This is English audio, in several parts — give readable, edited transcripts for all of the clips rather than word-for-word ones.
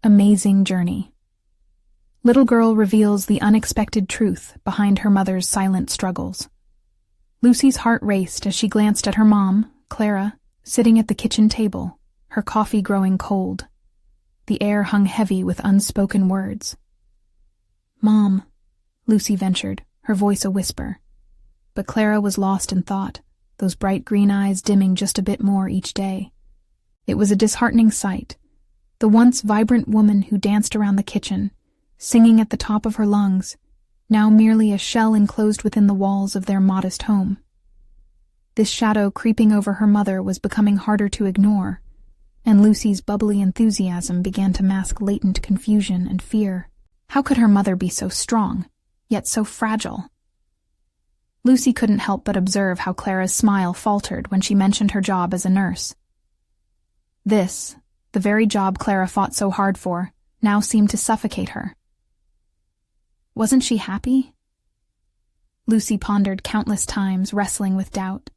Amazing journey. Little girl reveals the unexpected truth behind her mother's silent struggles. Lucy's heart raced as she glanced at her mom, Clara, sitting at the kitchen table, her coffee growing cold. The air hung heavy with unspoken words. "Mom," Lucy ventured, her voice a whisper. But Clara was lost in thought, those bright green eyes dimming just a bit more each day. It was a disheartening sight. The once vibrant woman who danced around the kitchen, singing at the top of her lungs, now merely a shell enclosed within the walls of their modest home. This shadow creeping over her mother was becoming harder to ignore, and Lucy's bubbly enthusiasm began to mask latent confusion and fear. How could her mother be so strong, yet so fragile? Lucy couldn't help but observe how Clara's smile faltered when she mentioned her job as a nurse. This, the very job Clara fought so hard for, now seemed to suffocate her. Wasn't she happy? Lucy pondered countless times, wrestling with doubt.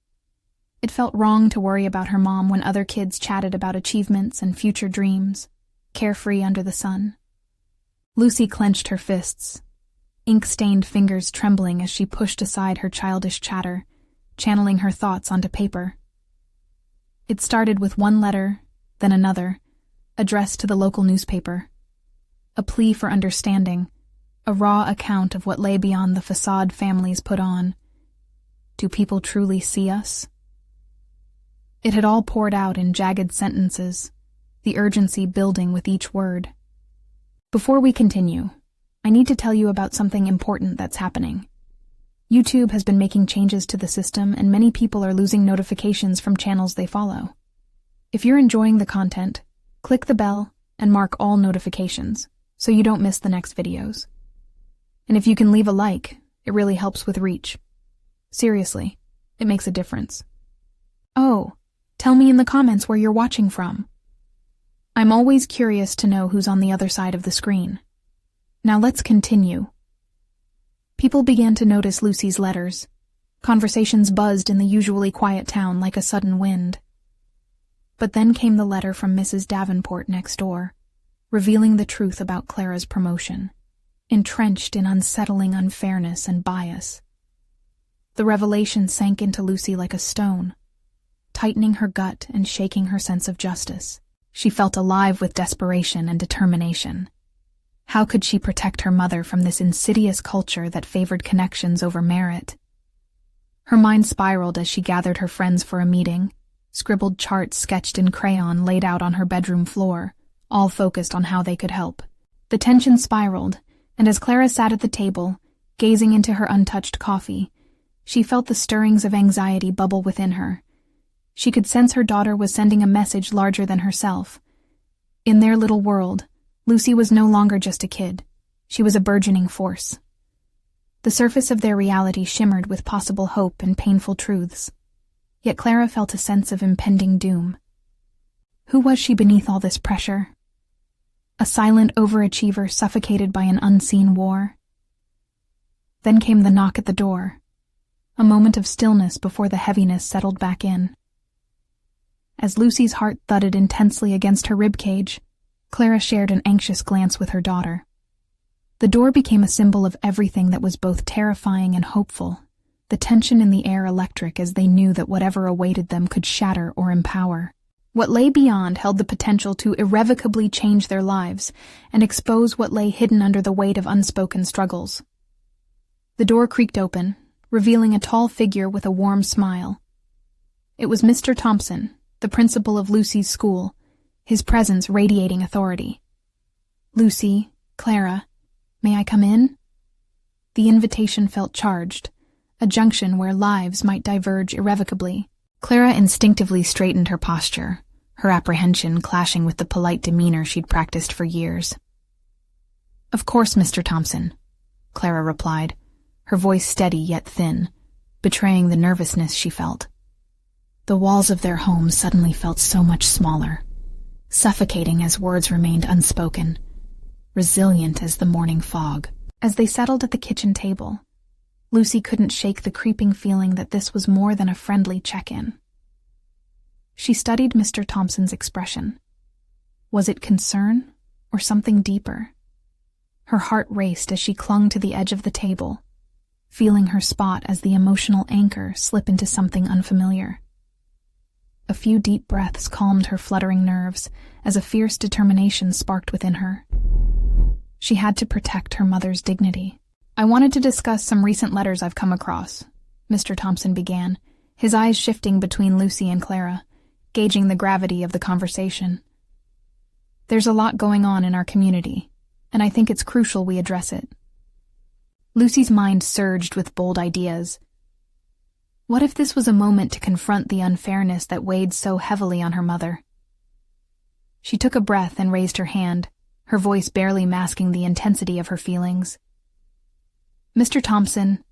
It felt wrong to worry about her mom when other kids chatted about achievements and future dreams, carefree under the sun. Lucy clenched her fists, ink-stained fingers trembling as she pushed aside her childish chatter, channeling her thoughts onto paper. It started with one letter, then another, addressed to the local newspaper. A plea for understanding, a raw account of what lay beyond the facade families put on. Do people truly see us? It had all poured out in jagged sentences, the urgency building with each word. Before we continue, I need to tell you about something important that's happening. YouTube has been making changes to the system, and many people are losing notifications from channels they follow. If you're enjoying the content, click the bell and mark all notifications so you don't miss the next videos. And if you can leave a like, it really helps with reach. Seriously, it makes a difference. Oh, tell me in the comments where you're watching from. I'm always curious to know who's on the other side of the screen. Now let's continue. People began to notice Lucy's letters. Conversations buzzed in the usually quiet town like a sudden wind. But then came the letter from Mrs. Davenport next door, revealing the truth about Clara's promotion, entrenched in unsettling unfairness and bias. The revelation sank into Lucy like a stone, tightening her gut and shaking her sense of justice. She felt alive with desperation and determination. How could she protect her mother from this insidious culture that favored connections over merit? Her mind spiraled as she gathered her friends for a meeting. Scribbled charts sketched in crayon laid out on her bedroom floor, all focused on how they could help. The tension spiraled, and as Clara sat at the table, gazing into her untouched coffee, she felt the stirrings of anxiety bubble within her. She could sense her daughter was sending a message larger than herself. In their little world, Lucy was no longer just a kid. She was a burgeoning force. The surface of their reality shimmered with possible hope and painful truths. Yet Clara felt a sense of impending doom. Who was she beneath all this pressure? A silent overachiever suffocated by an unseen war? Then came the knock at the door, a moment of stillness before the heaviness settled back in. As Lucy's heart thudded intensely against her ribcage, Clara shared an anxious glance with her daughter. The door became a symbol of everything that was both terrifying and hopeful, the tension in the air electric as they knew that whatever awaited them could shatter or empower. What lay beyond held the potential to irrevocably change their lives and expose what lay hidden under the weight of unspoken struggles. The door creaked open, revealing a tall figure with a warm smile. It was Mr. Thompson, the principal of Lucy's school, his presence radiating authority. "Lucy, Clara, may I come in?" The invitation felt charged, a junction where lives might diverge irrevocably. Clara instinctively straightened her posture, her apprehension clashing with the polite demeanor she'd practiced for years. "Of course, Mr. Thompson," Clara replied, her voice steady yet thin, betraying the nervousness she felt. The walls of their home suddenly felt so much smaller, suffocating as words remained unspoken, resilient as the morning fog. As they settled at the kitchen table, Lucy couldn't shake the creeping feeling that this was more than a friendly check-in. She studied Mr. Thompson's expression. Was it concern or something deeper? Her heart raced as she clung to the edge of the table, feeling her spot as the emotional anchor slip into something unfamiliar. A few deep breaths calmed her fluttering nerves as a fierce determination sparked within her. She had to protect her mother's dignity. "I wanted to discuss some recent letters I've come across," Mr. Thompson began, his eyes shifting between Lucy and Clara, gauging the gravity of the conversation. "There's a lot going on in our community, and I think it's crucial we address it." Lucy's mind surged with bold ideas. What if this was a moment to confront the unfairness that weighed so heavily on her mother? She took a breath and raised her hand, her voice barely masking the intensity of her feelings. "Mr. Thompson,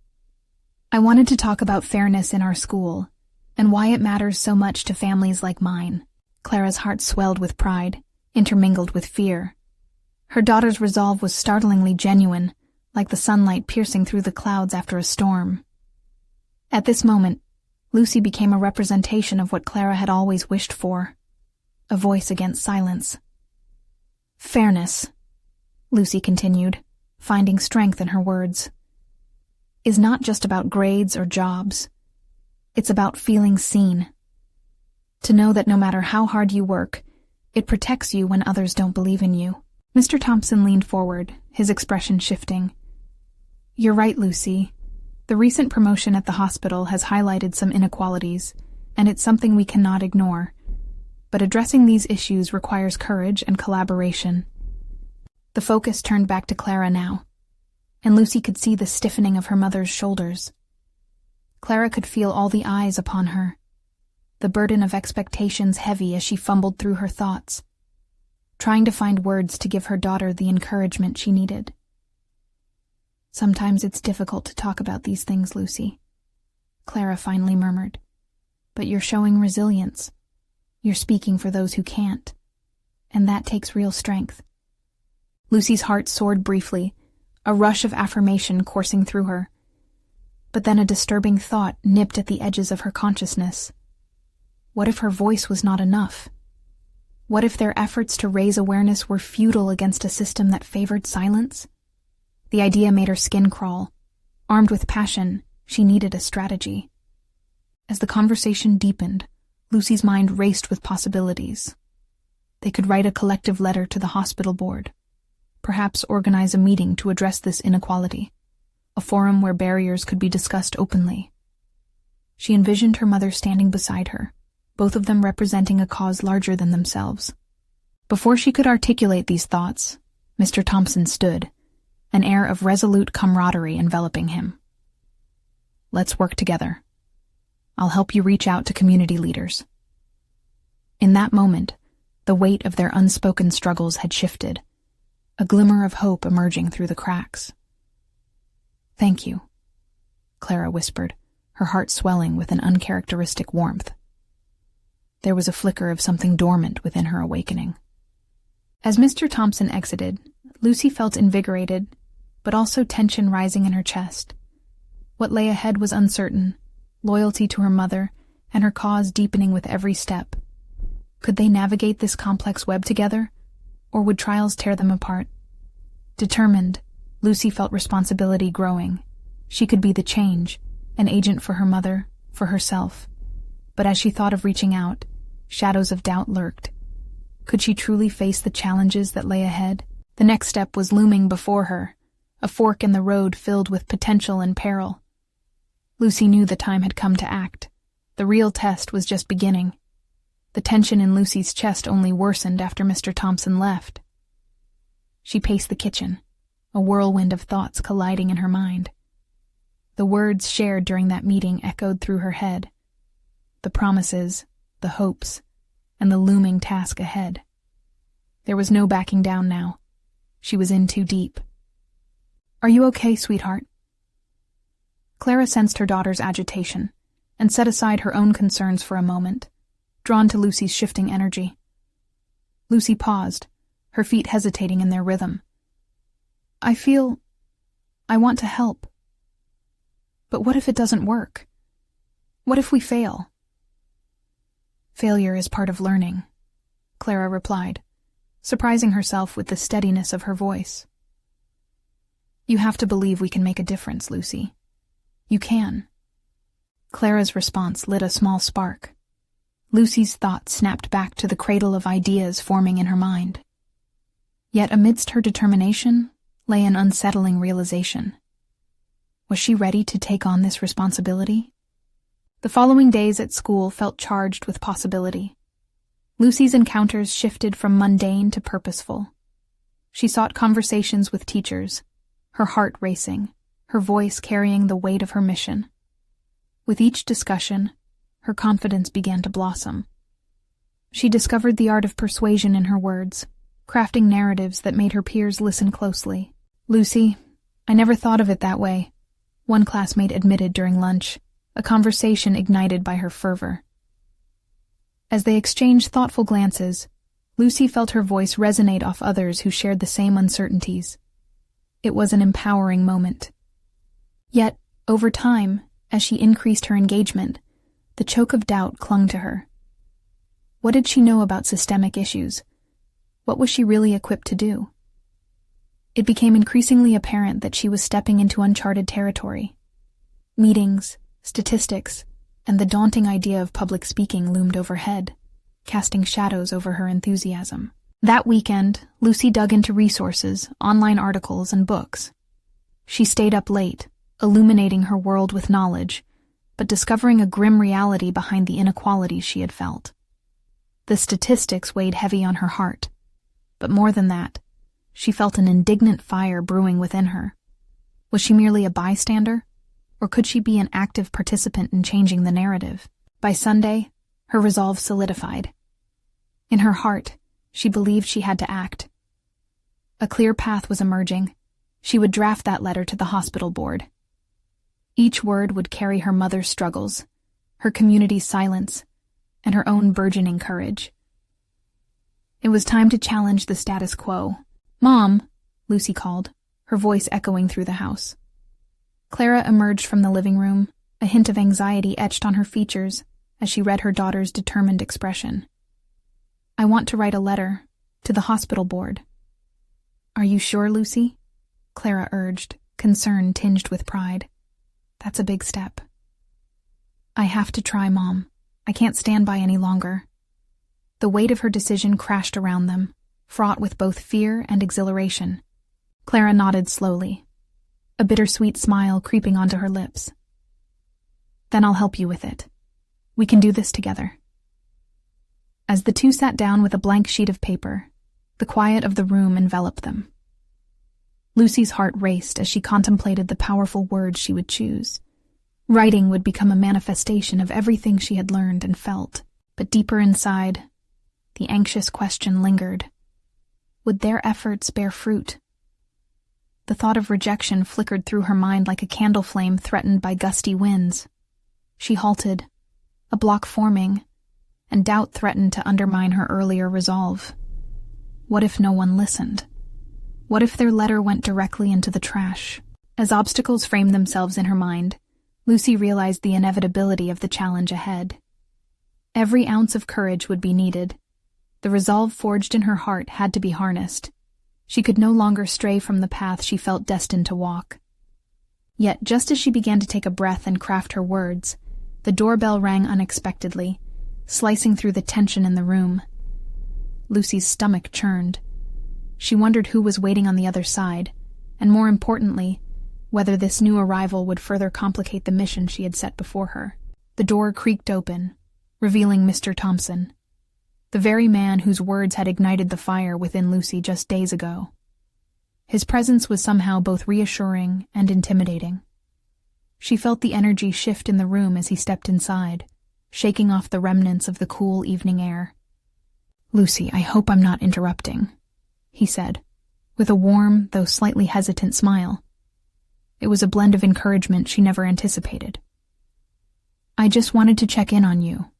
I wanted to talk about fairness in our school and why it matters so much to families like mine." Clara's heart swelled with pride, intermingled with fear. Her daughter's resolve was startlingly genuine, like the sunlight piercing through the clouds after a storm. At this moment, Lucy became a representation of what Clara had always wished for, a voice against silence. "Fairness," Lucy continued, finding strength in her words, "is not just about grades or jobs. It's about feeling seen. To know that no matter how hard you work, it protects you when others don't believe in you." Mr. Thompson leaned forward, his expression shifting. "You're right, Lucy. The recent promotion at the hospital has highlighted some inequalities, and it's something we cannot ignore. But addressing these issues requires courage and collaboration." The focus turned back to Clara now, and Lucy could see the stiffening of her mother's shoulders. Clara could feel all the eyes upon her, the burden of expectations heavy as she fumbled through her thoughts, trying to find words to give her daughter the encouragement she needed. "Sometimes it's difficult to talk about these things, Lucy," Clara finally murmured. "But you're showing resilience. You're speaking for those who can't, and that takes real strength." Lucy's heart soared briefly, a rush of affirmation coursing through her. But then a disturbing thought nipped at the edges of her consciousness. What if her voice was not enough? What if their efforts to raise awareness were futile against a system that favored silence? The idea made her skin crawl. Armed with passion, she needed a strategy. As the conversation deepened, Lucy's mind raced with possibilities. They could write a collective letter to the hospital board, perhaps organize a meeting to address this inequality, a forum where barriers could be discussed openly. She envisioned her mother standing beside her, both of them representing a cause larger than themselves. Before she could articulate these thoughts, Mr. Thompson stood, an air of resolute camaraderie enveloping him. "Let's work together. I'll help you reach out to community leaders." In that moment, the weight of their unspoken struggles had shifted, a glimmer of hope emerging through the cracks. "Thank you," Clara whispered, her heart swelling with an uncharacteristic warmth. There was a flicker of something dormant within her awakening. As Mr. Thompson exited, Lucy felt invigorated, but also tension rising in her chest. What lay ahead was uncertain, loyalty to her mother, and her cause deepening with every step. Could they navigate this complex web together, or would trials tear them apart? Determined, Lucy felt responsibility growing. She could be the change, an agent for her mother, for herself. But as she thought of reaching out, shadows of doubt lurked. Could she truly face the challenges that lay ahead? The next step was looming before her, a fork in the road filled with potential and peril. Lucy knew the time had come to act. The real test was just beginning. The tension in Lucy's chest only worsened after Mr. Thompson left. She paced the kitchen, a whirlwind of thoughts colliding in her mind. The words shared during that meeting echoed through her head. The promises, the hopes, and the looming task ahead. There was no backing down now. She was in too deep. "Are you okay, sweetheart?" Clara sensed her daughter's agitation and set aside her own concerns for a moment, drawn to Lucy's shifting energy. Lucy paused, her feet hesitating in their rhythm. I want to help. But what if it doesn't work? What if we fail?" "Failure is part of learning," Clara replied, surprising herself with the steadiness of her voice. "You have to believe we can make a difference, Lucy. You can." Clara's response lit a small spark. Lucy's thoughts snapped back to the cradle of ideas forming in her mind. Yet amidst her determination lay an unsettling realization. Was she ready to take on this responsibility? The following days at school felt charged with possibility. Lucy's encounters shifted from mundane to purposeful. She sought conversations with teachers, her heart racing, her voice carrying the weight of her mission. With each discussion, her confidence began to blossom. She discovered the art of persuasion in her words, crafting narratives that made her peers listen closely. "Lucy, I never thought of it that way," one classmate admitted during lunch, a conversation ignited by her fervor. As they exchanged thoughtful glances, Lucy felt her voice resonate off others who shared the same uncertainties. It was an empowering moment. Yet, over time, as she increased her engagement, the choke of doubt clung to her. What did she know about systemic issues? What was she really equipped to do? It became increasingly apparent that she was stepping into uncharted territory. Meetings, statistics, and the daunting idea of public speaking loomed overhead, casting shadows over her enthusiasm. That weekend, Lucy dug into resources, online articles, and books. She stayed up late, illuminating her world with knowledge, but discovering a grim reality behind the inequalities she had felt. The statistics weighed heavy on her heart, but more than that, she felt an indignant fire brewing within her. Was she merely a bystander, or could she be an active participant in changing the narrative? By Sunday, her resolve solidified. In her heart, she believed she had to act. A clear path was emerging. She would draft that letter to the hospital board. Each word would carry her mother's struggles, her community's silence, and her own burgeoning courage. It was time to challenge the status quo. "Mom," Lucy called, her voice echoing through the house. Clara emerged from the living room, a hint of anxiety etched on her features as she read her daughter's determined expression. "I want to write a letter to the hospital board." "Are you sure, Lucy?" Clara urged, concern tinged with pride. "That's a big step." "I have to try, Mom. I can't stand by any longer." The weight of her decision crashed around them, fraught with both fear and exhilaration. Clara nodded slowly, a bittersweet smile creeping onto her lips. "Then I'll help you with it. We can do this together." As the two sat down with a blank sheet of paper, the quiet of the room enveloped them. Lucy's heart raced as she contemplated the powerful words she would choose. Writing would become a manifestation of everything she had learned and felt, but deeper inside, the anxious question lingered. Would their efforts bear fruit? The thought of rejection flickered through her mind like a candle flame threatened by gusty winds. She halted, a block forming, and doubt threatened to undermine her earlier resolve. What if no one listened? What if their letter went directly into the trash? As obstacles framed themselves in her mind, Lucy realized the inevitability of the challenge ahead. Every ounce of courage would be needed. The resolve forged in her heart had to be harnessed. She could no longer stray from the path she felt destined to walk. Yet, just as she began to take a breath and craft her words, the doorbell rang unexpectedly, slicing through the tension in the room. Lucy's stomach churned. She wondered who was waiting on the other side, and more importantly, whether this new arrival would further complicate the mission she had set before her. The door creaked open, revealing Mr. Thompson, the very man whose words had ignited the fire within Lucy just days ago. His presence was somehow both reassuring and intimidating. She felt the energy shift in the room as he stepped inside, shaking off the remnants of the cool evening air. "Lucy, I hope I'm not interrupting," he said, with a warm, though slightly hesitant smile. It was a blend of encouragement she never anticipated. "I just wanted to check in on you.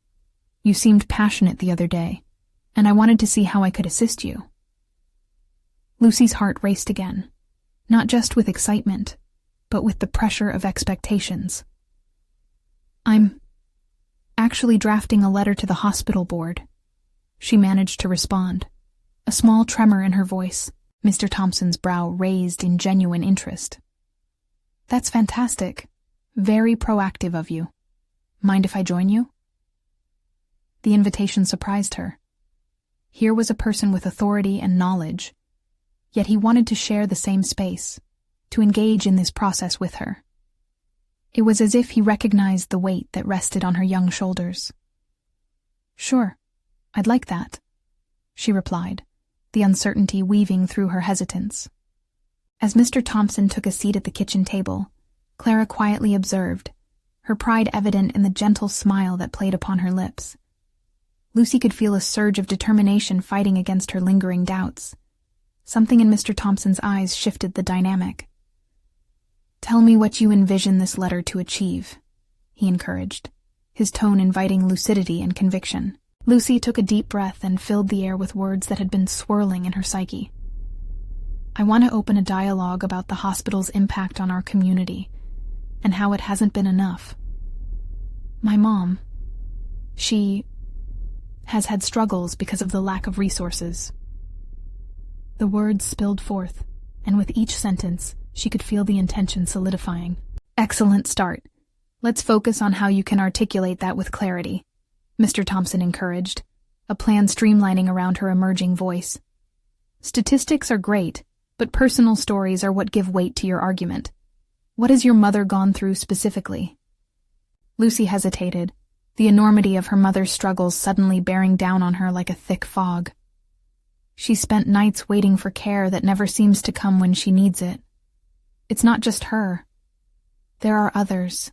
You seemed passionate the other day, and I wanted to see how I could assist you." Lucy's heart raced again, not just with excitement, but with the pressure of expectations. "I'm actually drafting a letter to the hospital board," she managed to respond, a small tremor in her voice. Mr. Thompson's brow raised in genuine interest. That's fantastic. Very proactive of you. Mind if I join you? The invitation surprised her. Here was a person with authority and knowledge, yet he wanted to share the same space, to engage in this process with her. It was as if he recognized the weight that rested on her young shoulders. Sure, I'd like that, she replied, the uncertainty weaving through her hesitance. As Mr. Thompson took a seat at the kitchen table, Clara quietly observed, her pride evident in the gentle smile that played upon her lips. Lucy could feel a surge of determination fighting against her lingering doubts. Something in Mr. Thompson's eyes shifted the dynamic. Tell me what you envision this letter to achieve, he encouraged, his tone inviting lucidity and conviction. Lucy took a deep breath and filled the air with words that had been swirling in her psyche. I want to open a dialogue about the hospital's impact on our community, and how it hasn't been enough. My mom, she has had struggles because of the lack of resources. The words spilled forth, and with each sentence, she could feel the intention solidifying. Excellent start. Let's focus on how you can articulate that with clarity, Mr. Thompson encouraged, a plan streamlining around her emerging voice. Statistics are great, but personal stories are what give weight to your argument. What has your mother gone through specifically? Lucy hesitated, the enormity of her mother's struggles suddenly bearing down on her like a thick fog. She spent nights waiting for care that never seems to come when she needs it. It's not just her. There are others.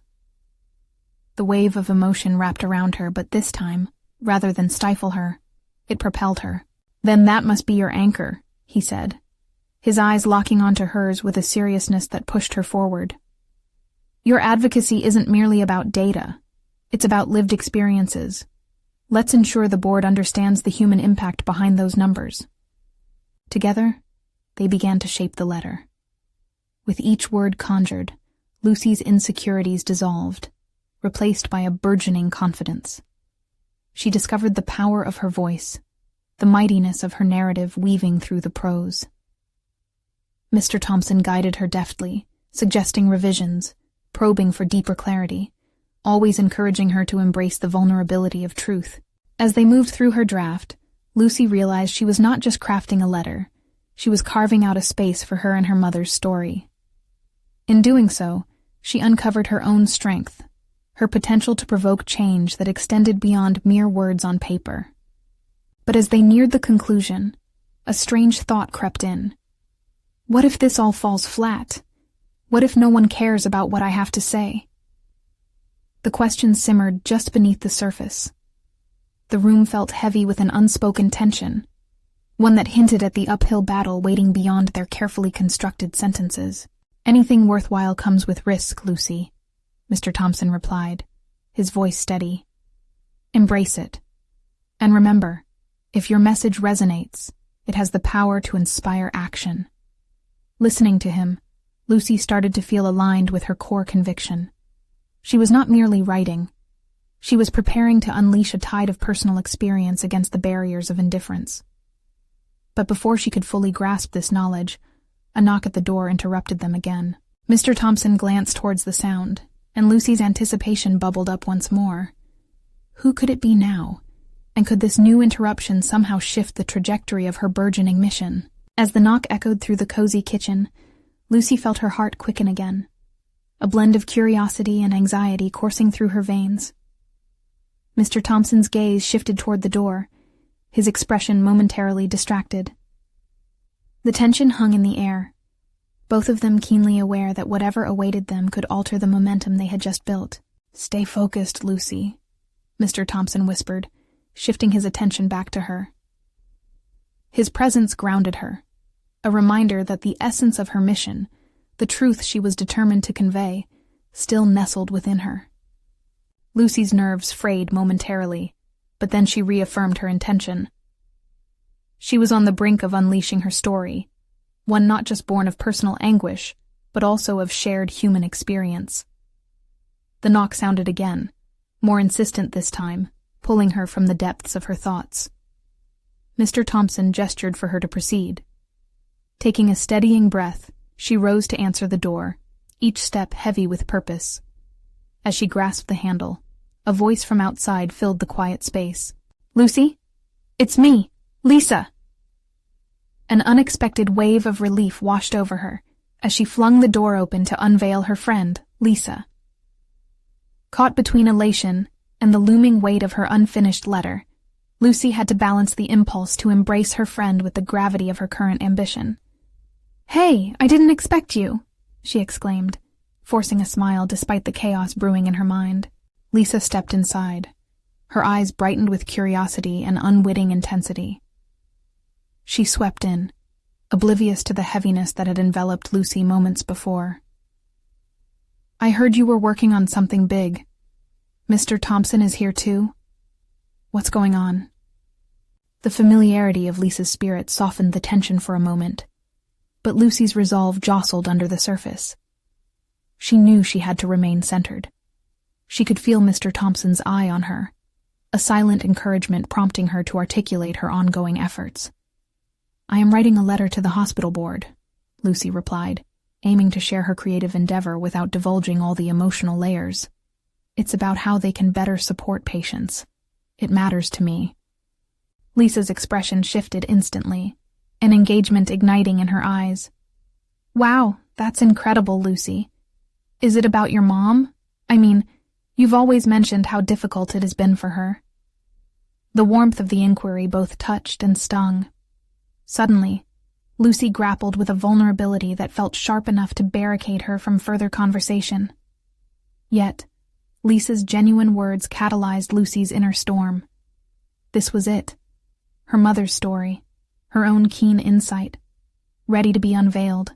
The wave of emotion wrapped around her, but this time, rather than stifle her, it propelled her. Then that must be your anchor, he said, his eyes locking onto hers with a seriousness that pushed her forward. Your advocacy isn't merely about data. It's about lived experiences. Let's ensure the board understands the human impact behind those numbers. Together, they began to shape the letter. With each word conjured, Lucy's insecurities dissolved, replaced by a burgeoning confidence. She discovered the power of her voice, the mightiness of her narrative weaving through the prose. Mr. Thompson guided her deftly, suggesting revisions, probing for deeper clarity, always encouraging her to embrace the vulnerability of truth. As they moved through her draft, Lucy realized she was not just crafting a letter, she was carving out a space for her and her mother's story. In doing so, she uncovered her own strength, her potential to provoke change that extended beyond mere words on paper. But as they neared the conclusion, a strange thought crept in. What if this all falls flat? What if no one cares about what I have to say? The question simmered just beneath the surface. The room felt heavy with an unspoken tension, one that hinted at the uphill battle waiting beyond their carefully constructed sentences. Anything worthwhile comes with risk, Lucy, Mr. Thompson replied, his voice steady. Embrace it. And remember, if your message resonates, it has the power to inspire action. Listening to him, Lucy started to feel aligned with her core conviction. She was not merely writing. She was preparing to unleash a tide of personal experience against the barriers of indifference. But before she could fully grasp this knowledge, a knock at the door interrupted them again. Mr. Thompson glanced towards the sound, and Lucy's anticipation bubbled up once more. Who could it be now? And could this new interruption somehow shift the trajectory of her burgeoning mission? As the knock echoed through the cozy kitchen, Lucy felt her heart quicken again, a blend of curiosity and anxiety coursing through her veins. Mr. Thompson's gaze shifted toward the door, his expression momentarily distracted. The tension hung in the air, both of them keenly aware that whatever awaited them could alter the momentum they had just built. Stay focused, Lucy, Mr. Thompson whispered, shifting his attention back to her. His presence grounded her, a reminder that the essence of her mission, the truth she was determined to convey, still nestled within her. Lucy's nerves frayed momentarily, but then she reaffirmed her intention. She was on the brink of unleashing her story, one not just born of personal anguish, but also of shared human experience. The knock sounded again, more insistent this time, pulling her from the depths of her thoughts. Mr. Thompson gestured for her to proceed. Taking a steadying breath, she rose to answer the door, each step heavy with purpose. As she grasped the handle, a voice from outside filled the quiet space. "Lucy? It's me, Lisa!" An unexpected wave of relief washed over her as she flung the door open to unveil her friend, Lisa. Caught between elation and the looming weight of her unfinished letter, Lucy had to balance the impulse to embrace her friend with the gravity of her current ambition. "Hey, I didn't expect you," she exclaimed, forcing a smile despite the chaos brewing in her mind. Lisa stepped inside. Her eyes brightened with curiosity and unwitting intensity. She swept in, oblivious to the heaviness that had enveloped Lucy moments before. "I heard you were working on something big. Mr. Thompson is here too? What's going on?" The familiarity of Lisa's spirit softened the tension for a moment, but Lucy's resolve jostled under the surface. She knew she had to remain centered. She could feel Mr. Thompson's eye on her, a silent encouragement prompting her to articulate her ongoing efforts. "I am writing a letter to the hospital board," Lucy replied, aiming to share her creative endeavor without divulging all the emotional layers. "It's about how they can better support patients. It matters to me." Lisa's expression shifted instantly, an engagement igniting in her eyes. "Wow, that's incredible, Lucy. Is it about your mom? I mean, you've always mentioned how difficult it has been for her." The warmth of the inquiry both touched and stung. Suddenly, Lucy grappled with a vulnerability that felt sharp enough to barricade her from further conversation. Yet, Lisa's genuine words catalyzed Lucy's inner storm. This was it. Her mother's story, her own keen insight, ready to be unveiled.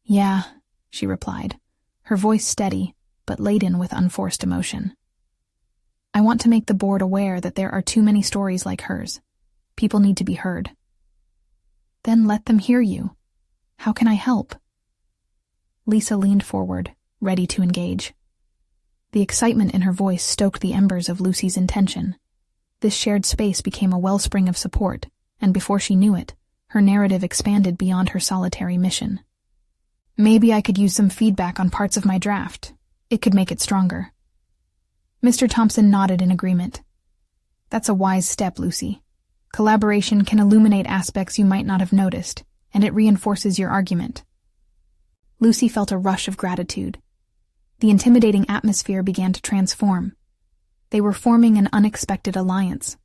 "Yeah," she replied, her voice steady, but laden with unforced emotion. "I want to make the board aware that there are too many stories like hers. People need to be heard." "Then let them hear you. How can I help?" Lisa leaned forward, ready to engage. The excitement in her voice stoked the embers of Lucy's intention. This shared space became a wellspring of support, and before she knew it, her narrative expanded beyond her solitary mission. "Maybe I could use some feedback on parts of my draft. It could make it stronger." Mr. Thompson nodded in agreement. "That's a wise step, Lucy. Collaboration can illuminate aspects you might not have noticed, and it reinforces your argument." Lucy felt a rush of gratitude. The intimidating atmosphere began to transform. They were forming an unexpected alliance.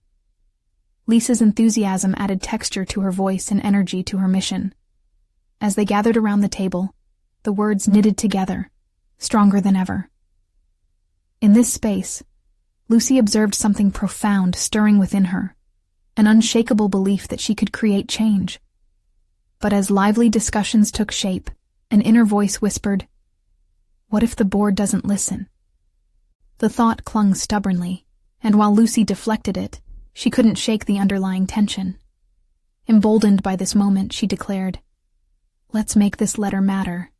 Lisa's enthusiasm added texture to her voice and energy to her mission. As they gathered around the table, the words knitted together, stronger than ever. In this space, Lucy observed something profound stirring within her, an unshakable belief that she could create change. But as lively discussions took shape, an inner voice whispered, "What if the board doesn't listen?" The thought clung stubbornly, and while Lucy deflected it, she couldn't shake the underlying tension. Emboldened by this moment, she declared, "Let's make this letter matter.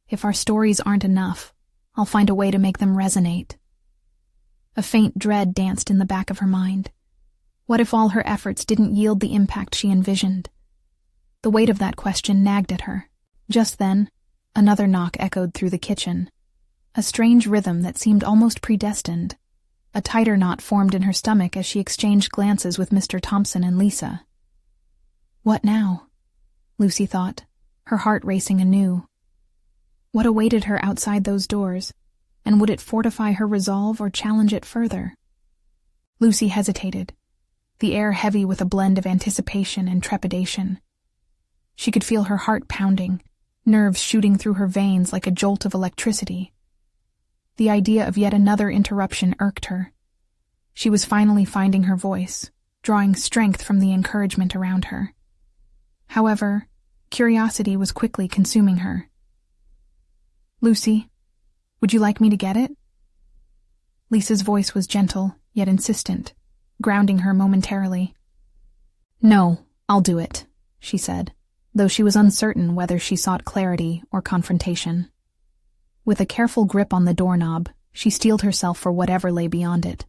If our stories aren't enough, I'll find a way to make them resonate." A faint dread danced in the back of her mind. What if all her efforts didn't yield the impact she envisioned? The weight of that question nagged at her. Just then, another knock echoed through the kitchen. A strange rhythm that seemed almost predestined. A tighter knot formed in her stomach as she exchanged glances with Mr. Thompson and Lisa. What now? Lucy thought, her heart racing anew. What awaited her outside those doors, and would it fortify her resolve or challenge it further? Lucy hesitated, the air heavy with a blend of anticipation and trepidation. She could feel her heart pounding, nerves shooting through her veins like a jolt of electricity. The idea of yet another interruption irked her. She was finally finding her voice, drawing strength from the encouragement around her. However, curiosity was quickly consuming her. "Lucy, would you like me to get it?" Lisa's voice was gentle, yet insistent, grounding her momentarily. "No, I'll do it," she said, though she was uncertain whether she sought clarity or confrontation. With a careful grip on the doorknob, she steeled herself for whatever lay beyond it.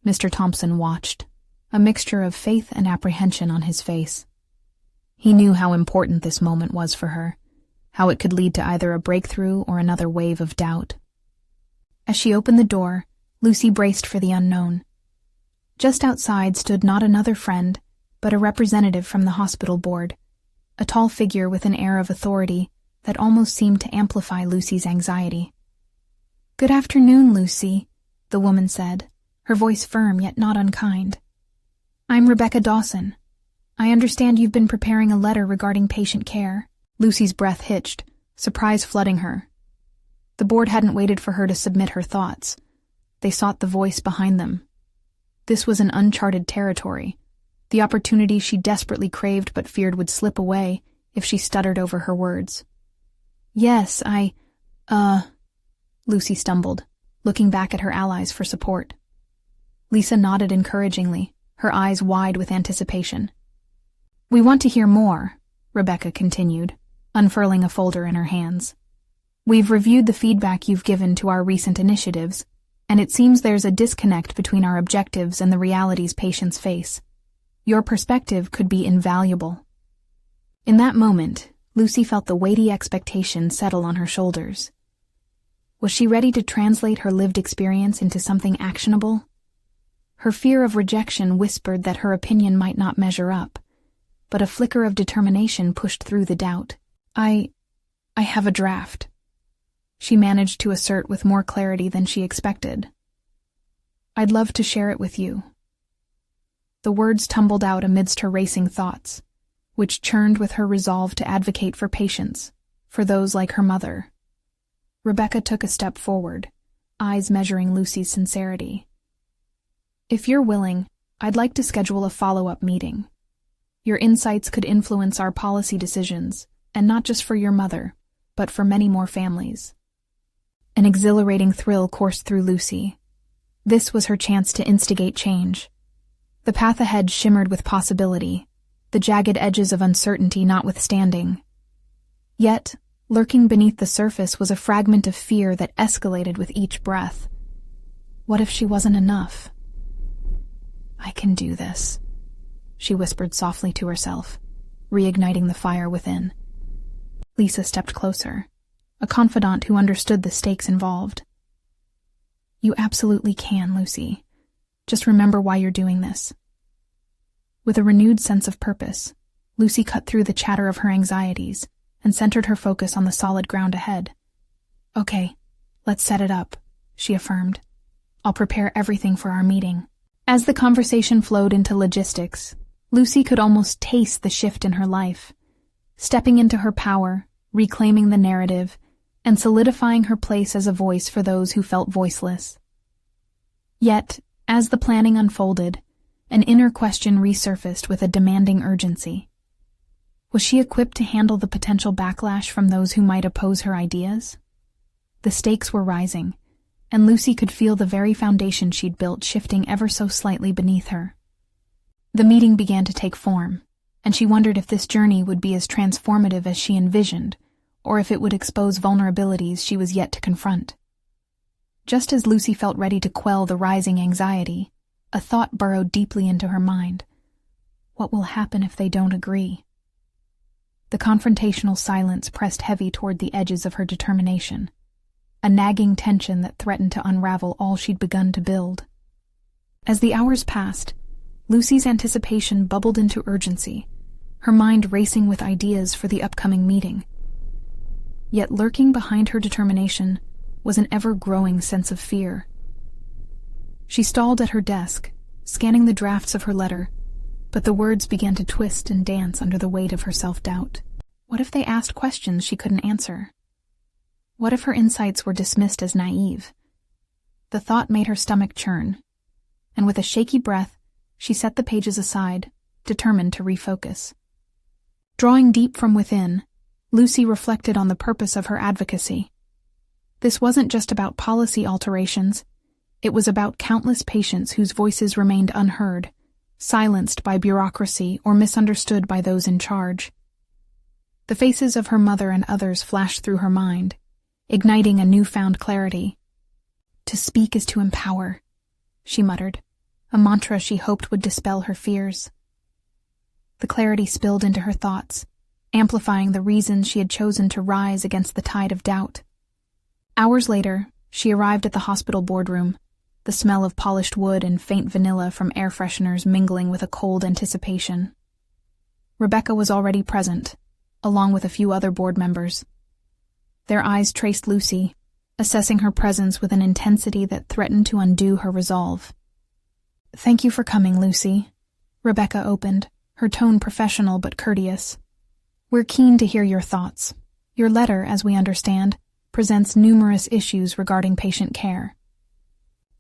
Mr. Thompson watched, a mixture of faith and apprehension on his face. He knew how important this moment was for her, how it could lead to either a breakthrough or another wave of doubt. As she opened the door, Lucy braced for the unknown. Just outside stood not another friend, but a representative from the hospital board, a tall figure with an air of authority that almost seemed to amplify Lucy's anxiety. "Good afternoon, Lucy," the woman said, her voice firm yet not unkind. "I'm Rebecca Dawson. I understand you've been preparing a letter regarding patient care." Lucy's breath hitched, surprise flooding her. The board hadn't waited for her to submit her thoughts. They sought the voice behind them. This was an uncharted territory, the opportunity she desperately craved but feared would slip away if she stuttered over her words. "Yes, Lucy stumbled, looking back at her allies for support. Lisa nodded encouragingly, her eyes wide with anticipation. "We want to hear more," Rebecca continued, unfurling a folder in her hands. "We've reviewed the feedback you've given to our recent initiatives, and it seems there's a disconnect between our objectives and the realities patients face. Your perspective could be invaluable." In that moment, Lucy felt the weighty expectation settle on her shoulders. Was she ready to translate her lived experience into something actionable? Her fear of rejection whispered that her opinion might not measure up, but a flicker of determination pushed through the doubt. I have a draft," she managed to assert with more clarity than she expected. "I'd love to share it with you." The words tumbled out amidst her racing thoughts, which churned with her resolve to advocate for patients, for those like her mother. Rebecca took a step forward, eyes measuring Lucy's sincerity. "If you're willing, I'd like to schedule a follow-up meeting. Your insights could influence our policy decisions, and not just for your mother, but for many more families." An exhilarating thrill coursed through Lucy. This was her chance to instigate change. The path ahead shimmered with possibility, the jagged edges of uncertainty notwithstanding. Yet, lurking beneath the surface was a fragment of fear that escalated with each breath. What if she wasn't enough? "I can do this," she whispered softly to herself, reigniting the fire within. Lisa stepped closer, a confidant who understood the stakes involved. "You absolutely can, Lucy. Just remember why you're doing this." With a renewed sense of purpose, Lucy cut through the chatter of her anxieties and centered her focus on the solid ground ahead. "Okay, let's set it up," she affirmed. "I'll prepare everything for our meeting." As the conversation flowed into logistics, Lucy could almost taste the shift in her life, stepping into her power, reclaiming the narrative, and solidifying her place as a voice for those who felt voiceless. Yet, as the planning unfolded, an inner question resurfaced with a demanding urgency. Was she equipped to handle the potential backlash from those who might oppose her ideas? The stakes were rising, and Lucy could feel the very foundation she'd built shifting ever so slightly beneath her. The meeting began to take form, and she wondered if this journey would be as transformative as she envisioned, or if it would expose vulnerabilities she was yet to confront. Just as Lucy felt ready to quell the rising anxiety, a thought burrowed deeply into her mind. What will happen if they don't agree? The confrontational silence pressed heavy toward the edges of her determination, a nagging tension that threatened to unravel all she'd begun to build. As the hours passed, Lucy's anticipation bubbled into urgency, her mind racing with ideas for the upcoming meeting. Yet lurking behind her determination was an ever-growing sense of fear. She stalled at her desk, scanning the drafts of her letter, but the words began to twist and dance under the weight of her self-doubt. What if they asked questions she couldn't answer? What if her insights were dismissed as naive? The thought made her stomach churn, and with a shaky breath, she set the pages aside, determined to refocus. Drawing deep from within, Lucy reflected on the purpose of her advocacy. This wasn't just about policy alterations. It was about countless patients whose voices remained unheard, silenced by bureaucracy or misunderstood by those in charge. The faces of her mother and others flashed through her mind, igniting a newfound clarity. "To speak is to empower," she muttered, a mantra she hoped would dispel her fears. The clarity spilled into her thoughts, amplifying the reasons she had chosen to rise against the tide of doubt. Hours later, she arrived at the hospital boardroom, the smell of polished wood and faint vanilla from air fresheners mingling with a cold anticipation. Rebecca was already present, along with a few other board members. Their eyes traced Lucy, assessing her presence with an intensity that threatened to undo her resolve. "Thank you for coming, Lucy," Rebecca opened, her tone professional but courteous. "We're keen to hear your thoughts. Your letter, as we understand, presents numerous issues regarding patient care."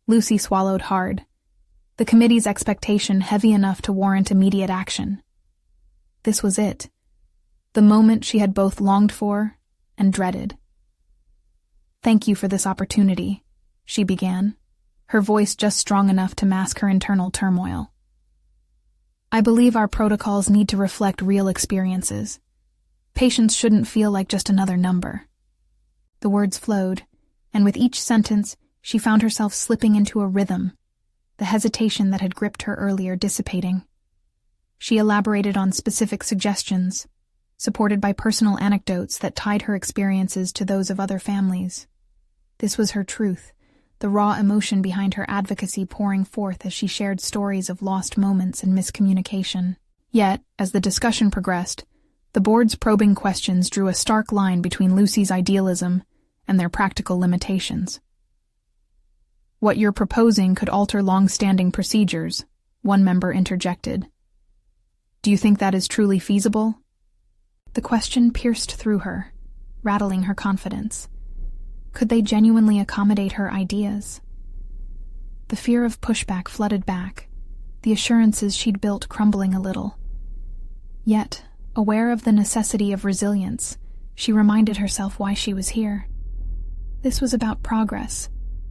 Lucy swallowed hard, the committee's expectation heavy enough to warrant immediate action. This was it, the moment she had both longed for and dreaded. "Thank you for this opportunity," she began, her voice just strong enough to mask her internal turmoil. "I believe our protocols need to reflect real experiences. Patients shouldn't feel like just another number." The words flowed, and with each sentence, she found herself slipping into a rhythm, the hesitation that had gripped her earlier dissipating. She elaborated on specific suggestions, supported by personal anecdotes that tied her experiences to those of other families. This was her truth, the raw emotion behind her advocacy pouring forth as she shared stories of lost moments and miscommunication. Yet, as the discussion progressed, the board's probing questions drew a stark line between Lucy's idealism and their practical limitations. "What you're proposing could alter long-standing procedures," one member interjected. "Do you think that is truly feasible?" The question pierced through her, rattling her confidence. Could they genuinely accommodate her ideas? The fear of pushback flooded back, the assurances she'd built crumbling a little. Yet, aware of the necessity of resilience, she reminded herself why she was here. This was about progress,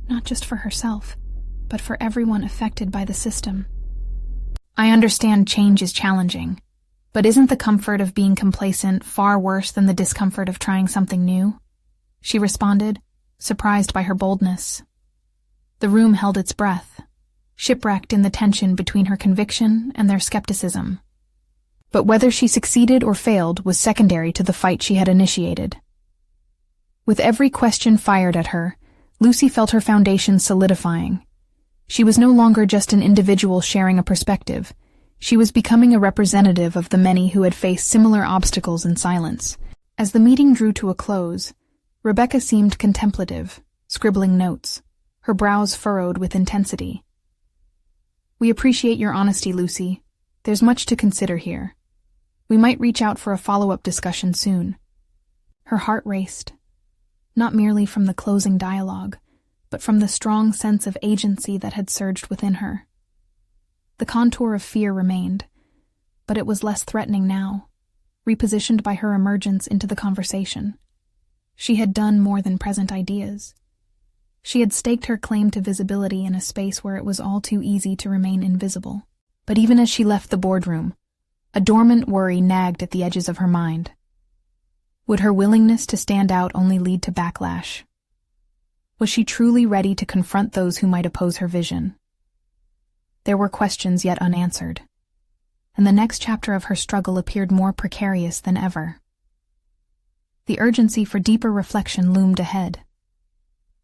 not just for herself, but for everyone affected by the system. "I understand change is challenging, but isn't the comfort of being complacent far worse than the discomfort of trying something new?" she responded, surprised by her boldness. The room held its breath, shipwrecked in the tension between her conviction and their skepticism. But whether she succeeded or failed was secondary to the fight she had initiated. With every question fired at her, Lucy felt her foundation solidifying. She was no longer just an individual sharing a perspective. She was becoming a representative of the many who had faced similar obstacles in silence. As the meeting drew to a close, Rebecca seemed contemplative, scribbling notes, her brows furrowed with intensity. "We appreciate your honesty, Lucy. There's much to consider here. We might reach out for a follow-up discussion soon." Her heart raced, not merely from the closing dialogue, but from the strong sense of agency that had surged within her. The contour of fear remained, but it was less threatening now, repositioned by her emergence into the conversation. She had done more than present ideas. She had staked her claim to visibility in a space where it was all too easy to remain invisible. But even as she left the boardroom, a dormant worry nagged at the edges of her mind. Would her willingness to stand out only lead to backlash? Was she truly ready to confront those who might oppose her vision? There were questions yet unanswered, and the next chapter of her struggle appeared more precarious than ever. The urgency for deeper reflection loomed ahead.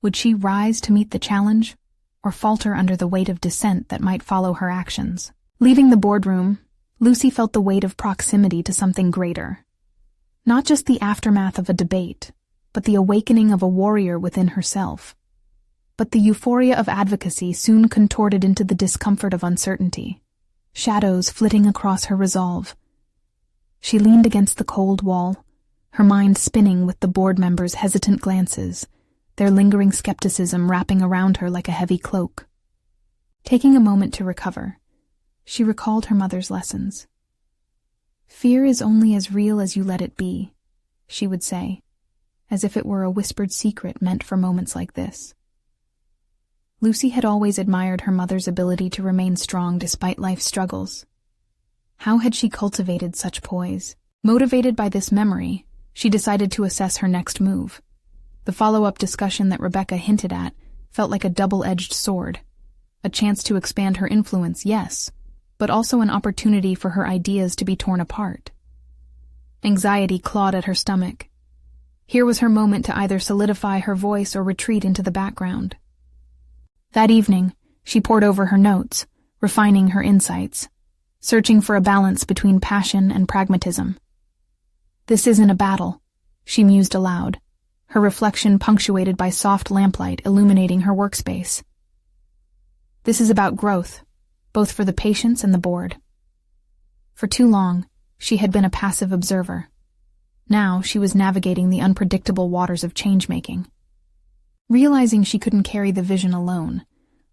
Would she rise to meet the challenge, or falter under the weight of dissent that might follow her actions? Leaving the boardroom, Lucy felt the weight of proximity to something greater. Not just the aftermath of a debate, but the awakening of a warrior within herself. But the euphoria of advocacy soon contorted into the discomfort of uncertainty, shadows flitting across her resolve. She leaned against the cold wall, her mind spinning with the board members' hesitant glances, their lingering skepticism wrapping around her like a heavy cloak. Taking a moment to recover, she recalled her mother's lessons. "Fear is only as real as you let it be," she would say, as if it were a whispered secret meant for moments like this. Lucy had always admired her mother's ability to remain strong despite life's struggles. How had she cultivated such poise? Motivated by this memory, she decided to assess her next move. The follow-up discussion that Rebecca hinted at felt like a double-edged sword. A chance to expand her influence, yes, but also an opportunity for her ideas to be torn apart. Anxiety clawed at her stomach. Here was her moment to either solidify her voice or retreat into the background. That evening, she pored over her notes, refining her insights, searching for a balance between passion and pragmatism. This isn't a battle, she mused aloud, her reflection punctuated by soft lamplight illuminating her workspace. This is about growth, both for the patients and the board. For too long, she had been a passive observer. Now she was navigating the unpredictable waters of change-making. Realizing she couldn't carry the vision alone,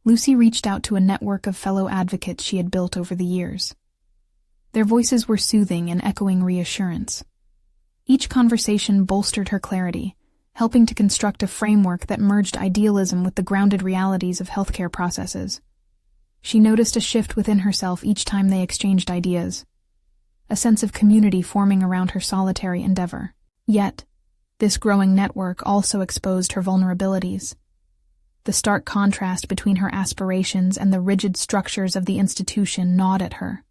Lucy reached out to a network of fellow advocates she had built over the years. Their voices were soothing and echoing reassurance. Each conversation bolstered her clarity, helping to construct a framework that merged idealism with the grounded realities of healthcare processes. She noticed a shift within herself each time they exchanged ideas, a sense of community forming around her solitary endeavor. Yet, this growing network also exposed her vulnerabilities. The stark contrast between her aspirations and the rigid structures of the institution gnawed at her.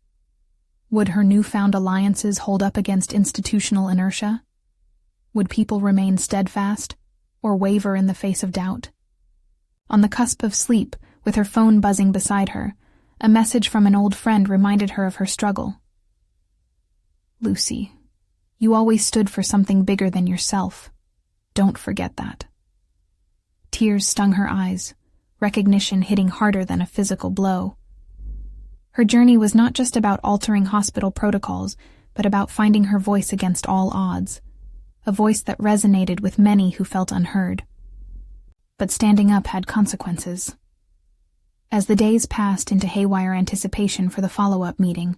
Would her newfound alliances hold up against institutional inertia? Would people remain steadfast, or waver in the face of doubt? On the cusp of sleep, with her phone buzzing beside her, a message from an old friend reminded her of her struggle. Lucy, you always stood for something bigger than yourself. Don't forget that. Tears stung her eyes, recognition hitting harder than a physical blow. Her journey was not just about altering hospital protocols, but about finding her voice against all odds, a voice that resonated with many who felt unheard. But standing up had consequences. As the days passed into haywire anticipation for the follow-up meeting,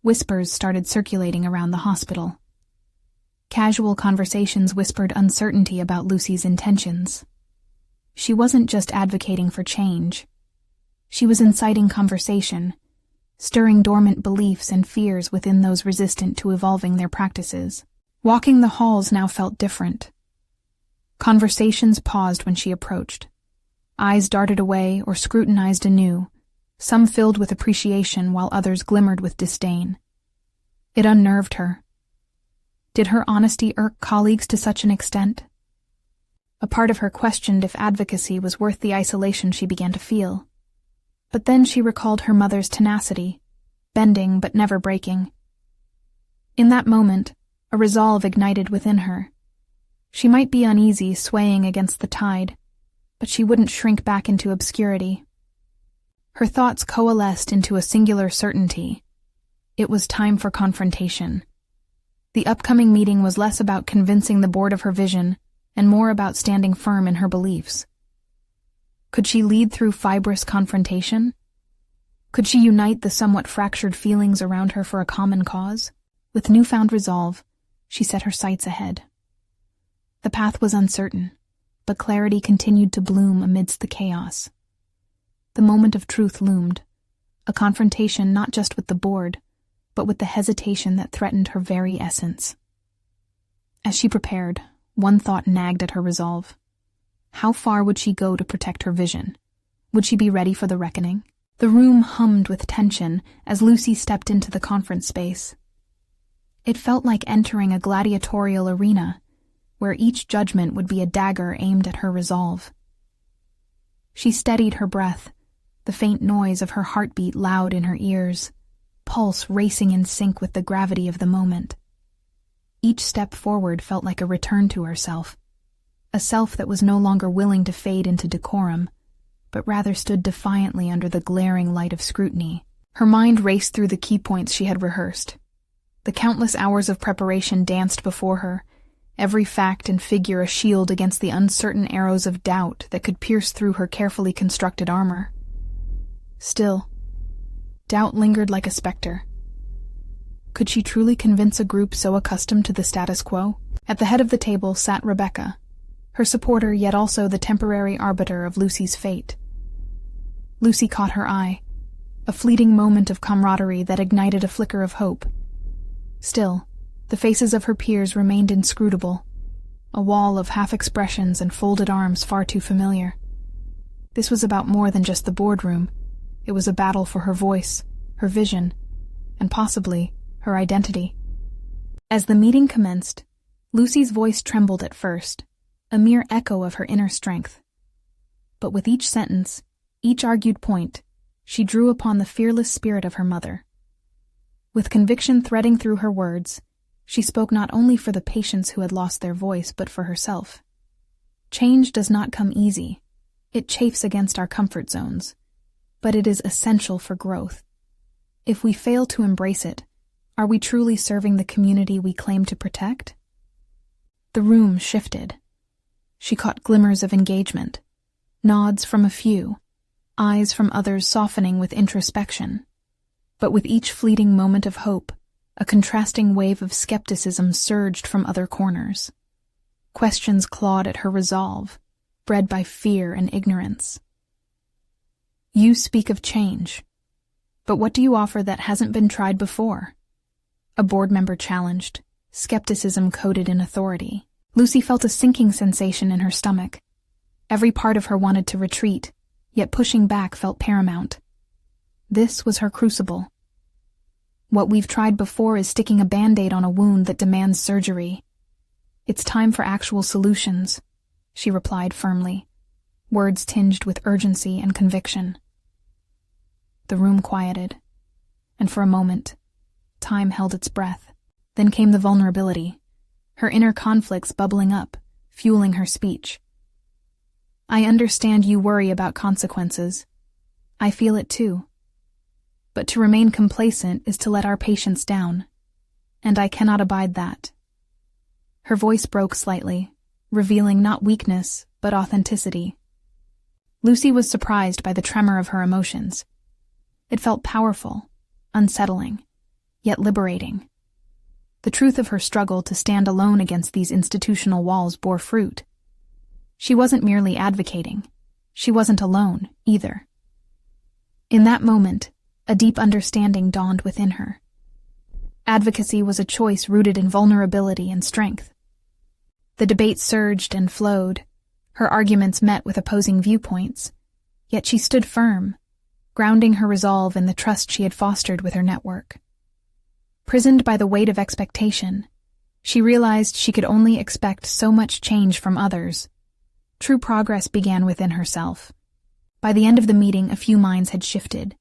whispers started circulating around the hospital. Casual conversations whispered uncertainty about Lucy's intentions. She wasn't just advocating for change. She was inciting conversation, stirring dormant beliefs and fears within those resistant to evolving their practices. Walking the halls now felt different. Conversations paused when she approached. Eyes darted away or scrutinized anew, some filled with appreciation while others glimmered with disdain. It unnerved her. Did her honesty irk colleagues to such an extent? A part of her questioned if advocacy was worth the isolation she began to feel. But then she recalled her mother's tenacity, bending but never breaking. In that moment, a resolve ignited within her. She might be uneasy, swaying against the tide, but she wouldn't shrink back into obscurity. Her thoughts coalesced into a singular certainty. It was time for confrontation. The upcoming meeting was less about convincing the board of her vision and more about standing firm in her beliefs. Could she lead through fibrous confrontation? Could she unite the somewhat fractured feelings around her for a common cause? With newfound resolve, she set her sights ahead. The path was uncertain, but clarity continued to bloom amidst the chaos. The moment of truth loomed, a confrontation not just with the board, but with the hesitation that threatened her very essence. As she prepared, one thought nagged at her resolve. How far would she go to protect her vision? Would she be ready for the reckoning? The room hummed with tension as Lucy stepped into the conference space. It felt like entering a gladiatorial arena, where each judgment would be a dagger aimed at her resolve. She steadied her breath, the faint noise of her heartbeat loud in her ears, pulse racing in sync with the gravity of the moment. Each step forward felt like a return to herself, a self that was no longer willing to fade into decorum, but rather stood defiantly under the glaring light of scrutiny. Her mind raced through the key points she had rehearsed. The countless hours of preparation danced before her, every fact and figure a shield against the uncertain arrows of doubt that could pierce through her carefully constructed armor. Still, doubt lingered like a specter. Could she truly convince a group so accustomed to the status quo? At the head of the table sat Rebecca, her supporter yet also the temporary arbiter of Lucy's fate. Lucy caught her eye, a fleeting moment of camaraderie that ignited a flicker of hope. Still, the faces of her peers remained inscrutable, a wall of half-expressions and folded arms far too familiar. This was about more than just the boardroom. It was a battle for her voice, her vision, and possibly her identity. As the meeting commenced, Lucy's voice trembled at first, a mere echo of her inner strength. But with each sentence, each argued point, she drew upon the fearless spirit of her mother. With conviction threading through her words, she spoke not only for the patients who had lost their voice, but for herself. Change does not come easy. It chafes against our comfort zones, but it is essential for growth. If we fail to embrace it, are we truly serving the community we claim to protect? The room shifted. She caught glimmers of engagement, nods from a few, eyes from others softening with introspection. But with each fleeting moment of hope, a contrasting wave of skepticism surged from other corners. Questions clawed at her resolve, bred by fear and ignorance. You speak of change, but what do you offer that hasn't been tried before? A board member challenged, skepticism coded in authority. Lucy felt a sinking sensation in her stomach. Every part of her wanted to retreat, yet pushing back felt paramount. This was her crucible. What we've tried before is sticking a Band-Aid on a wound that demands surgery. It's time for actual solutions, she replied firmly, words tinged with urgency and conviction. The room quieted, and for a moment, time held its breath. Then came the vulnerability, her inner conflicts bubbling up, fueling her speech. I understand you worry about consequences. I feel it too. But to remain complacent is to let our patients down, and I cannot abide that. Her voice broke slightly, revealing not weakness, but authenticity. Lucy was surprised by the tremor of her emotions. It felt powerful, unsettling, yet liberating. The truth of her struggle to stand alone against these institutional walls bore fruit. She wasn't merely advocating. She wasn't alone, either. In that moment, a deep understanding dawned within her. Advocacy was a choice rooted in vulnerability and strength. The debate surged and flowed, her arguments met with opposing viewpoints, yet she stood firm, grounding her resolve in the trust she had fostered with her network. Prisoned by the weight of expectation, she realized she could only expect so much change from others. True progress began within herself. By the end of the meeting, a few minds had shifted,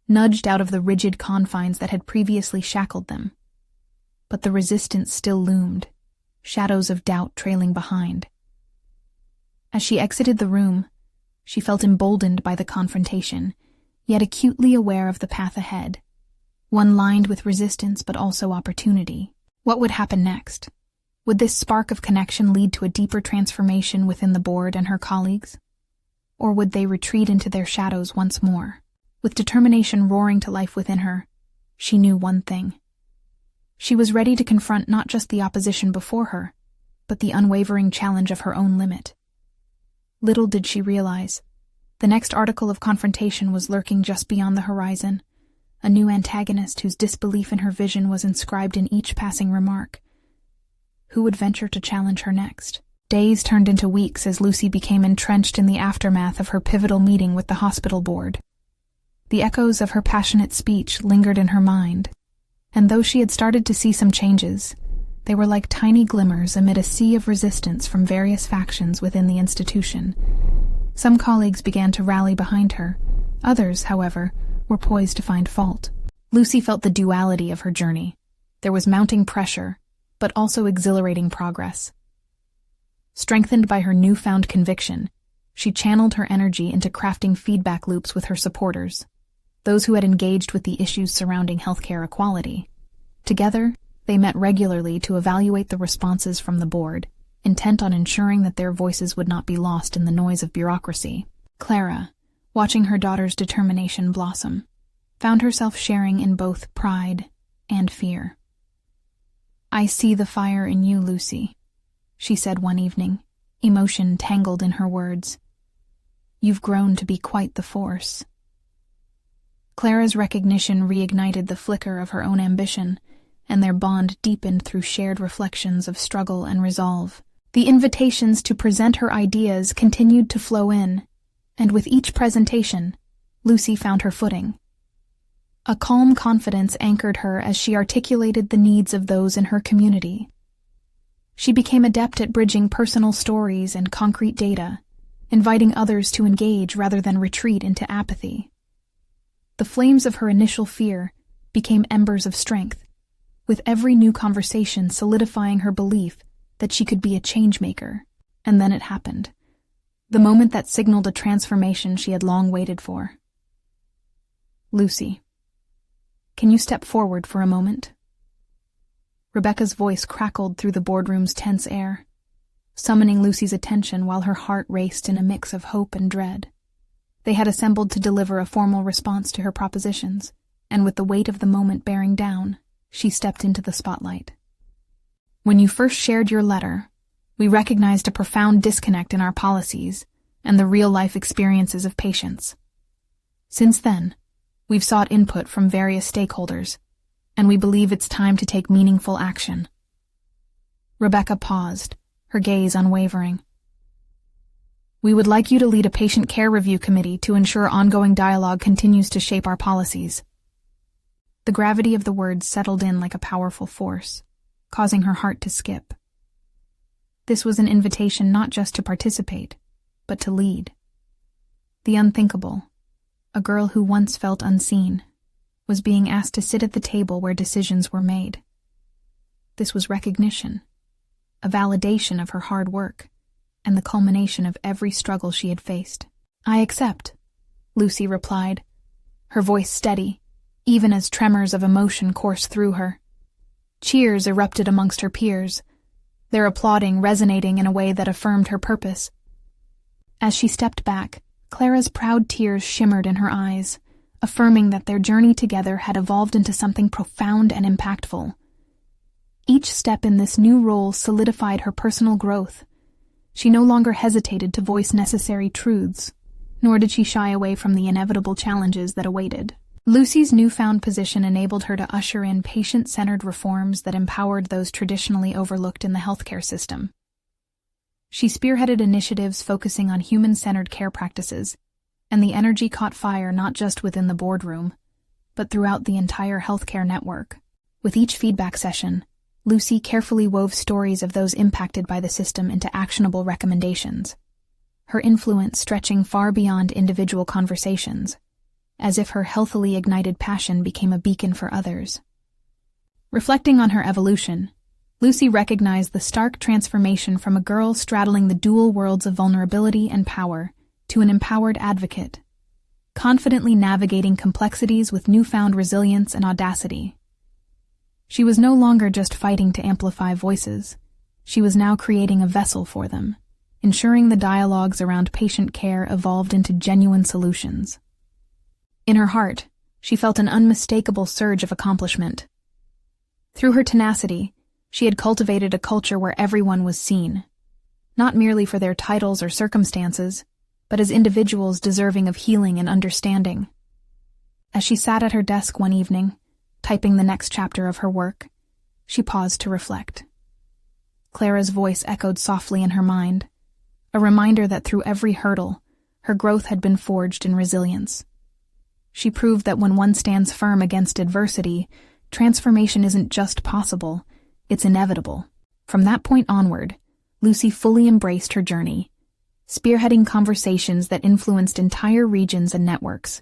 nudged out of the rigid confines that had previously shackled them. But the resistance still loomed, shadows of doubt trailing behind. As she exited the room, she felt emboldened by the confrontation, yet acutely aware of the path ahead, one lined with resistance but also opportunity. What would happen next? Would this spark of connection lead to a deeper transformation within the board and her colleagues? Or would they retreat into their shadows once more? With determination roaring to life within her, she knew one thing. She was ready to confront not just the opposition before her, but the unwavering challenge of her own limit. Little did she realize, the next article of confrontation was lurking just beyond the horizon, a new antagonist whose disbelief in her vision was inscribed in each passing remark. Who would venture to challenge her next? Days turned into weeks as Lucy became entrenched in the aftermath of her pivotal meeting with the hospital board. The echoes of her passionate speech lingered in her mind, and though she had started to see some changes, they were like tiny glimmers amid a sea of resistance from various factions within the institution. Some colleagues began to rally behind her. Others, however, were poised to find fault. Lucy felt the duality of her journey. There was mounting pressure, but also exhilarating progress. Strengthened by her newfound conviction, she channeled her energy into crafting feedback loops with her supporters, those who had engaged with the issues surrounding healthcare equality. Together, they met regularly to evaluate the responses from the board, intent on ensuring that their voices would not be lost in the noise of bureaucracy. Clara, watching her daughter's determination blossom, found herself sharing in both pride and fear. I see the fire in you, Lucy, she said one evening, emotion tangled in her words. You've grown to be quite the force. Clara's recognition reignited the flicker of her own ambition, and their bond deepened through shared reflections of struggle and resolve. The invitations to present her ideas continued to flow in, and with each presentation, Lucy found her footing. A calm confidence anchored her as she articulated the needs of those in her community. She became adept at bridging personal stories and concrete data, inviting others to engage rather than retreat into apathy. The flames of her initial fear became embers of strength, with every new conversation solidifying her belief that she could be a changemaker. And then it happened. The moment that signaled a transformation she had long waited for. "Lucy, can you step forward for a moment?" Rebecca's voice crackled through the boardroom's tense air, summoning Lucy's attention while her heart raced in a mix of hope and dread. They had assembled to deliver a formal response to her propositions, and with the weight of the moment bearing down, she stepped into the spotlight. "When you first shared your letter, we recognized a profound disconnect in our policies and the real-life experiences of patients. Since then, we've sought input from various stakeholders, and we believe it's time to take meaningful action." Rebecca paused, her gaze unwavering. "We would like you to lead a patient care review committee to ensure ongoing dialogue continues to shape our policies." The gravity of the words settled in like a powerful force, causing her heart to skip. This was an invitation not just to participate, but to lead. The unthinkable, a girl who once felt unseen, was being asked to sit at the table where decisions were made. This was recognition, a validation of her hard work, and the culmination of every struggle she had faced. "I accept," Lucy replied, her voice steady, even as tremors of emotion coursed through her. Cheers erupted amongst her peers, their applauding resonating in a way that affirmed her purpose. As she stepped back, Clara's proud tears shimmered in her eyes, affirming that their journey together had evolved into something profound and impactful. Each step in this new role solidified her personal growth. She no longer hesitated to voice necessary truths, nor did she shy away from the inevitable challenges that awaited. Lucy's newfound position enabled her to usher in patient-centered reforms that empowered those traditionally overlooked in the healthcare system. She spearheaded initiatives focusing on human-centered care practices, and the energy caught fire not just within the boardroom, but throughout the entire healthcare network. With each feedback session, Lucy carefully wove stories of those impacted by the system into actionable recommendations, her influence stretching far beyond individual conversations, as if her healthily ignited passion became a beacon for others. Reflecting on her evolution, Lucy recognized the stark transformation from a girl straddling the dual worlds of vulnerability and power to an empowered advocate, confidently navigating complexities with newfound resilience and audacity. She was no longer just fighting to amplify voices. She was now creating a vessel for them, ensuring the dialogues around patient care evolved into genuine solutions. In her heart, she felt an unmistakable surge of accomplishment. Through her tenacity, she had cultivated a culture where everyone was seen, not merely for their titles or circumstances, but as individuals deserving of healing and understanding. As she sat at her desk one evening, typing the next chapter of her work, she paused to reflect. Clara's voice echoed softly in her mind, a reminder that through every hurdle, her growth had been forged in resilience. She proved that when one stands firm against adversity, transformation isn't just possible, it's inevitable. From that point onward, Lucy fully embraced her journey, spearheading conversations that influenced entire regions and networks.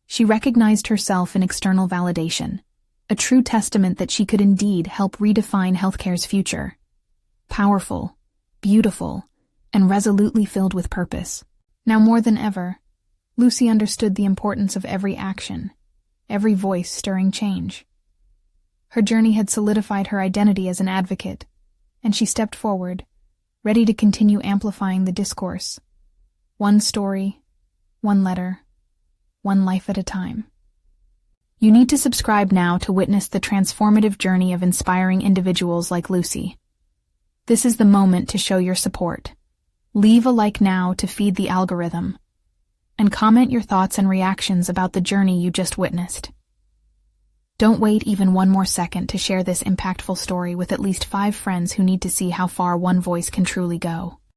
She recognized herself in external validation, a true testament that she could indeed help redefine healthcare's future. Powerful, beautiful, and resolutely filled with purpose. Now more than ever, Lucy understood the importance of every action, every voice stirring change. Her journey had solidified her identity as an advocate, and she stepped forward, ready to continue amplifying the discourse. One story, one letter, one life at a time. You need to subscribe now to witness the transformative journey of inspiring individuals like Lucy. This is the moment to show your support. Leave a like now to feed the algorithm, and comment your thoughts and reactions about the journey you just witnessed. Don't wait even one more second to share this impactful story with at least 5 friends who need to see how far one voice can truly go.